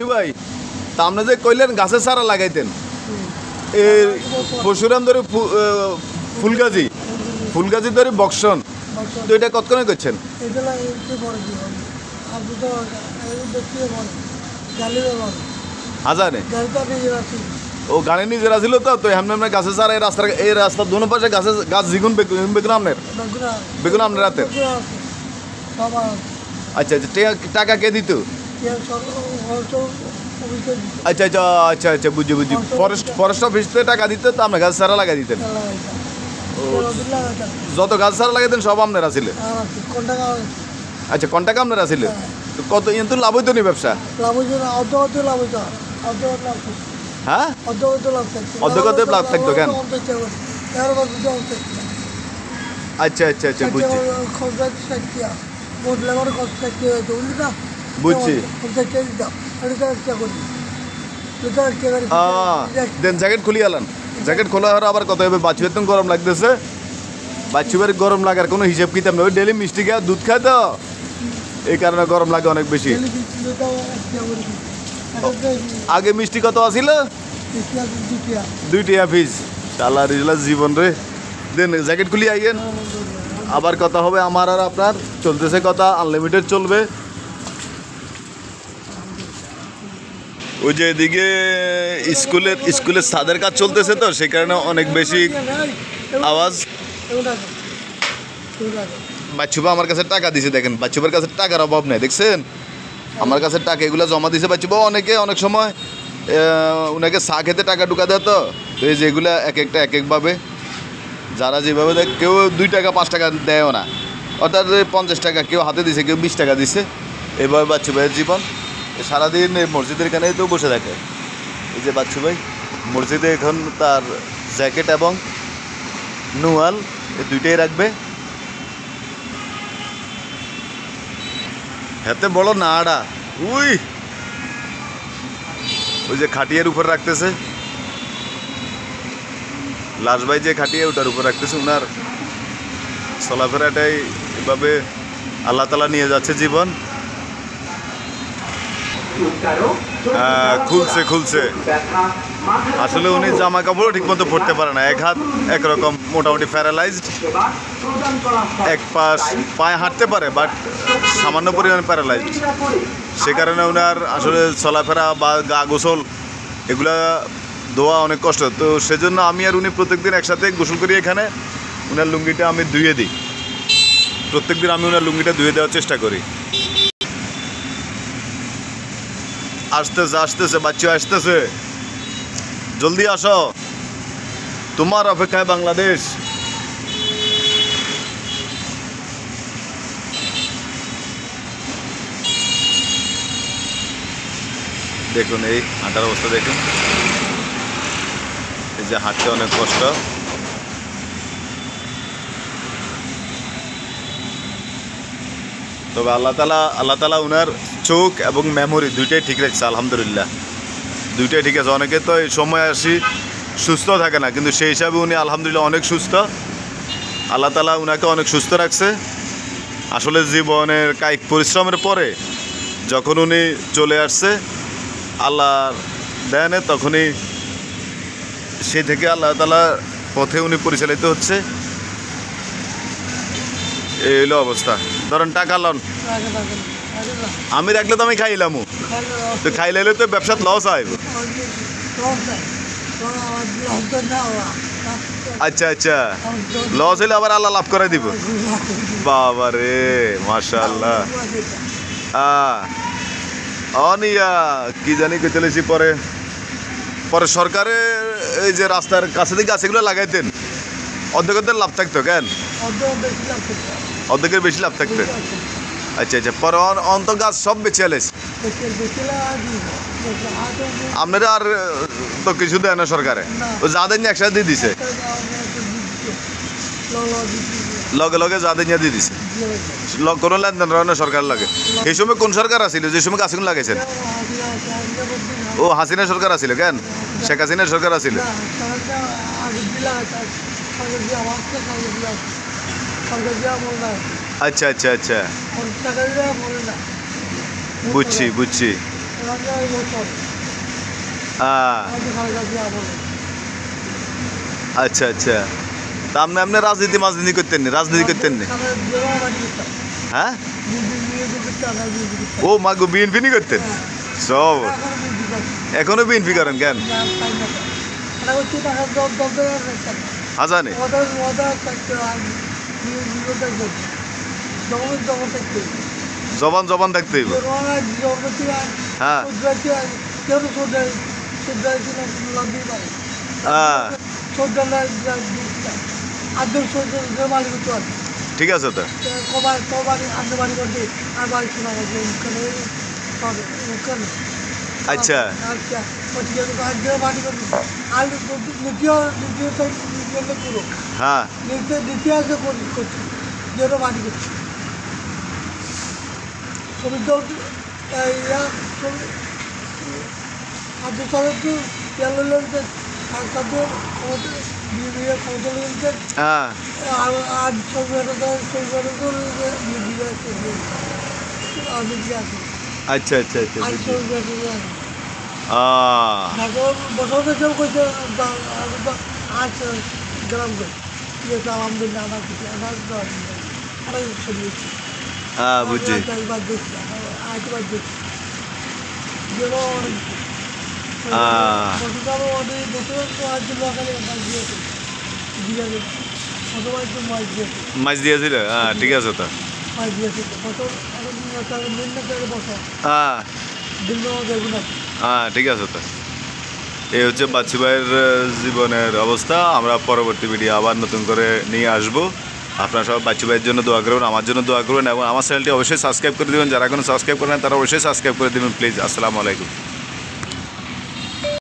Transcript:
ভাই তা আপনি যে কইলেন গাছের চারা লাগাইতেন এই পরশুরাম ধরে ফুলগাজি ধরে বক্সন তো এটা কতক্ষণে করছেন হাজারে ও গাড়ি নিজের আসিল তো এমনি গাছের চারা এই রাস্তার দোনো পাশে গাছ জিগুন বেগুন আপনার বেগুন আপনার রাতে আচ্ছা আচ্ছা টাকা কে দিত আচ্ছা আচ্ছা আচ্ছা আচ্ছা বুঝি ফরেস্ট অফিস থেকে টাকা দিতে তো আপনার গাছ চারা লাগাই দিতেন যত গাছ চারা লাগাইতেন সব আপনার আসলে আচ্ছা কোন টাকা আপনার আসলে কত কিন্তু লাভ হইতো নি ব্যবসা হ্যাঁ অর্ধেক লাভ থাকতো কেন আচ্ছা আচ্ছা আচ্ছা বুঝছি বুঝছি দেন জ্যাকেট খুলি আলান জ্যাকেট খোলা হওয়ার আবার কত হবে বাচ্চু তো গরম লাগতেছে বাচ্চুবের গরম লাগার কোনো হিসেব কিতাব নেই ওই ডেলি মিষ্টি খায় দুধ খায় তো এই কারণে গরম লাগে অনেক বেশি আগে মিষ্টি কত আসিল 2 টাকা পিস তালা রিজলা জীবন রে দেন জ্যাকেট খুলি আইয়েন আবার কথা হবে আমার আর আপনার চলতেছে কথা আনলিমিটেড চলবে ওই যে এদিকে স্কুলের ছাদের কাজ চলতেছে তো সেই কারণে অনেক বেশি আওয়াজ বাচ্চুবা আমার কাছে টাকা দিছে দেখেন বাচ্চুবার কাছে টাকার অভাব নেই দেখছেন আমার কাছে টাকা এগুলো জমা দিছে বাচ্চুবা অনেক সময় ওনাকে চা খেতে টাকা ঢুকা দেয় তো এই যেগুলো এক একভাবে যারা যেভাবে দেয় কেউ 2 টাকা 5 টাকা দেয়ও না অর্থাৎ 50 টাকা কেউ হাতে দিছে কেউ 20 টাকা দিছে এভাবে বাচ্চু ভাইয়ের জীবন সারাদিন মসজিদের এখানে তো বসে থাকে এই যে বাচ্চু ভাই মসজিদে এখন তার জ্যাকেট এবং নুয়াল এই দুইটাই রাখবে হাতে বড় নাড়া ওই যে খাটিয়ার উপর রাখতেছে লাশ ভাই যে খাটিয়ে ওটার উপর রাখতেছে ওনার চলাফেরাটাই এভাবে আল্লাহ তালা নিয়ে যাচ্ছে জীবন খুলছে আসলে উনি জামা কাপড়ও ঠিক মতো পরতে পারে না এক হাত একরকম মোটামুটি প্যারালাইজড এক পাশ পায়ে হাঁটতে পারে বাট সামান্য পরিমাণে প্যারালাইজড সে কারণে ওনার আসলে চলাফেরা বা গা গোসল এগুলা ধোয়া অনেক কষ্ট তো সেজন্য আমি আর উনি প্রত্যেকদিন একসাথে গোসল করি এখানে ওনার লুঙ্গিটা আমি ধুয়ে দিই প্রত্যেকদিন আমি ওনার লুঙ্গিটা ধুয়ে দেওয়ার চেষ্টা করি আসতেছে বাচ্চা আসতেছে জলদি আসো তোমার অপেক্ষায় বাংলাদেশ দেখুন এই হাঁটার অবস্থা দেখুন এই যে হাঁটতে অনেক কষ্ট তবে আল্লাহ তালা উনার চোখ এবং মেমোরি দুইটাই ঠিক রাখছে আলহামদুলিল্লাহ দুইটাই ঠিক আছে অনেকে তো এই সময় আসি সুস্থ থাকে না কিন্তু সেই হিসাবে উনি আলহামদুলিল্লাহ অনেক সুস্থ আল্লাহ তালা উনাকে অনেক সুস্থ রাখছে আসলে জীবনের কায়িক পরিশ্রমের পরে যখন উনি চলে আসছে আল্লাহর দেনে তখনই সে থেকে আল্লাহ তালার পথে উনি পরিচালিত হচ্ছে এই হলো অবস্থা ধরেন টাকা লন আমি রাখলে তো আমি খাইলামও তো খাইলে তো ব্যবসাত লস আইব আচ্ছা আচ্ছা লস হইলে আবার আল্লাহ লাভ করে দিব বাবা রে মাশাআল্লাহ অনিয়া কি জানি কে চলেছি পরে সরকারের এই যে রাস্তার কাছে দিকে গাছগুলো লাগাইতেন অর্ধেকের লাভ থাকতো কেন অর্ধেকের বেশি লাভ থাকতো আচ্ছা আচ্ছা পরে অন্ত গাছ সব বেঁচে এলেছে আপনারা আর তো কিছু দেয় না সরকারে ও যাদের নিয়ে একসাথে দিয়ে দিছে লগে যাদের নিয়ে দিয়ে দিছে কোনো লেনদেন রয় না সরকার লাগে এই সময় কোন সরকার আসছিল যে সময় গাছগুলো লাগাইছেন ও হাসিনা সরকার আসছিল কেন শেখ হাসিনা সরকার আসছিল আচ্ছা আচ্ছা আচ্ছা বুঝছি আচ্ছা আচ্ছা, তা আপনি আপনি রাজনীতি মাজনীতি করতেন নি, রাজনীতি করতেন নি? হ্যাঁ, ও মাগো বিএনপি নি করতেন সব? এখনো বিএনপি করেন কেন? হাজানে জবান জবান থাকতে হইব। হ্যাঁ ঠিক আছে তো। আচ্ছা হ্যাঁ হ্যাঁ আচ্ছা আচ্ছা আচ্ছা বুঝছি। মাছ দিয়েছিল? হ্যাঁ ঠিক আছে তো। হ্যাঁ হ্যাঁ ঠিক আছে তো। এই হচ্ছে বাচ্চু ভাইয়ের জীবনের অবস্থা। আমরা পরবর্তী ভিডিও আবার নতুন করে নিয়ে আসবো। আপনারা সব বাচ্চু ভাইয়ের জন্য দোয়া করবেন, আমার জন্য দোয়া করবেন এবং আমার চ্যানেলটি অবশ্যই সাবস্ক্রাইব করে দেবেন। যারা এখনো সাবস্ক্রাইব করেন তারা অবশ্যই সাবস্ক্রাইব করে দেবেন প্লিজ। আসসালামু আলাইকুম।